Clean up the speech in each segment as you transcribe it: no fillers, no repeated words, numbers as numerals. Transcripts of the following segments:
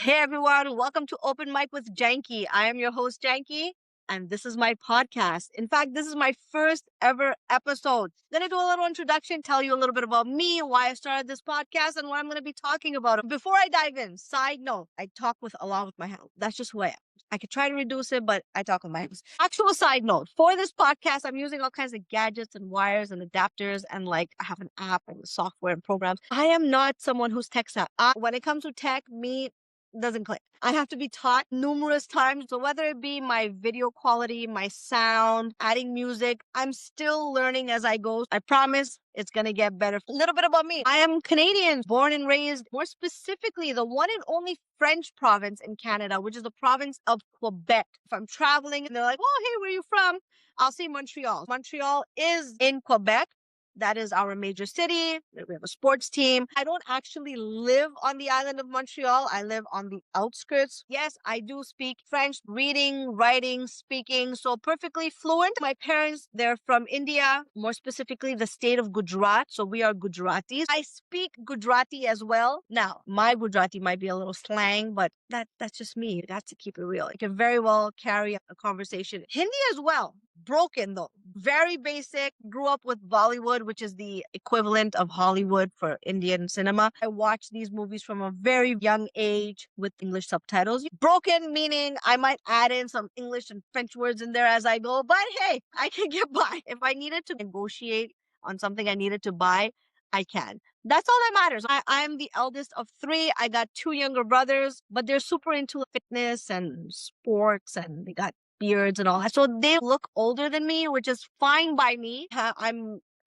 Hey everyone, welcome to Open Mic with Janky. I am your host Janky, and this is my podcast. In fact, this is my first ever episode. I'm gonna do a little introduction, tell you a little bit about me, why I started this podcast, and what I'm gonna be talking about. Before I dive in, side note, I talk with a lot with my hands. That's just who I am. I could try to reduce it, but I talk with my hands. Actual side note, for this podcast, I'm using all kinds of gadgets and wires and adapters, and like I have an app and software and programs. I am not someone who's tech savvy. When it comes to tech, me doesn't click. I have to be taught numerous times. So whether it be my video quality, my sound, adding music, I'm still learning as I go. I promise it's going to get better. A little bit about me. I am Canadian, born and raised, more specifically, the one and only French province in Canada, which is the province of Quebec. If I'm traveling and they're like, oh, hey, where are you from? I'll say Montreal. Montreal is in Quebec. That is our major city. We have a sports team. I don't actually live on the island of Montreal. I live on the outskirts. Yes, I do speak French, reading, writing, speaking, so perfectly fluent. My parents, they're from India, more specifically the state of Gujarat. So we are Gujaratis. I speak Gujarati as well. Now, my Gujarati might be a little slang, but that's just me. That's to keep it real. I can very well carry a conversation. Hindi as well. Broken though. Very basic. Grew up with Bollywood, which is the equivalent of Hollywood for Indian cinema. I watched these movies from a very young age with English subtitles. Broken meaning I might add in some English and French words in there as I go, but hey, I can get by. If I needed to negotiate on something I needed to buy, I can. That's all that matters. I'm the eldest of three. I got two younger brothers, but they're super into fitness and sports, and they got beards and all that. So they look older than me, which is fine by me. I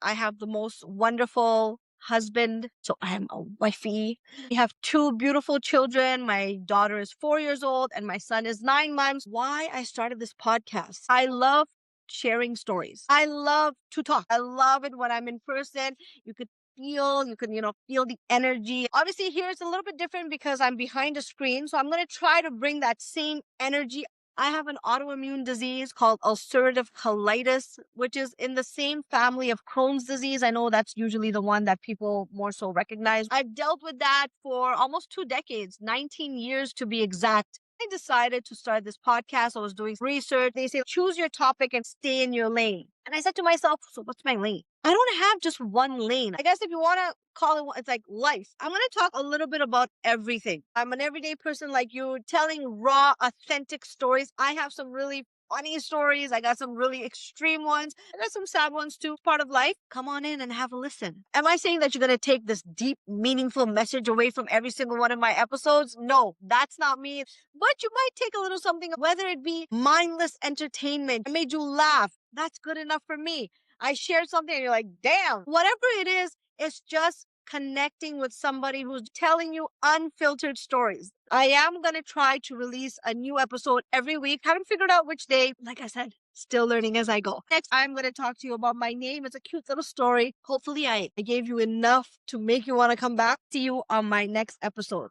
have the most wonderful husband, so I'm a wifey. We have two beautiful children. My daughter is 4 years old and my son is 9 months. Why I started this podcast? I love sharing stories. I love to talk. I love it when I'm in person. You could feel the energy. Obviously here it's a little bit different because I'm behind a screen, so I'm going to try to bring that same energy. I have an autoimmune disease called ulcerative colitis, which is in the same family of Crohn's disease. I know that's usually the one that people more so recognize. I've dealt with that for almost 2 decades, 19 years to be exact. I decided to start this podcast. I was doing research. They say, choose your topic and stay in your lane. And I said to myself, so what's my lane? I don't have just one lane. I guess if you want to call it, it's like life. I'm going to talk a little bit about everything. I'm an everyday person like you, telling raw, authentic stories. I have some really funny stories. I got some really extreme ones. I got some sad ones too. Part of life. Come on in and have a listen. Am I saying that you're going to take this deep, meaningful message away from every single one of my episodes? No, that's not me. But you might take a little something, whether it be mindless entertainment. I made you laugh. That's good enough for me. I shared something and you're like, damn, whatever it is, it's just connecting with somebody who's telling you unfiltered stories. I am going to try to release a new episode every week. Haven't figured out which day. Like I said, still learning as I go. Next, I'm going to talk to you about my name. It's a cute little story. Hopefully I gave you enough to make you want to come back. See you on my next episode.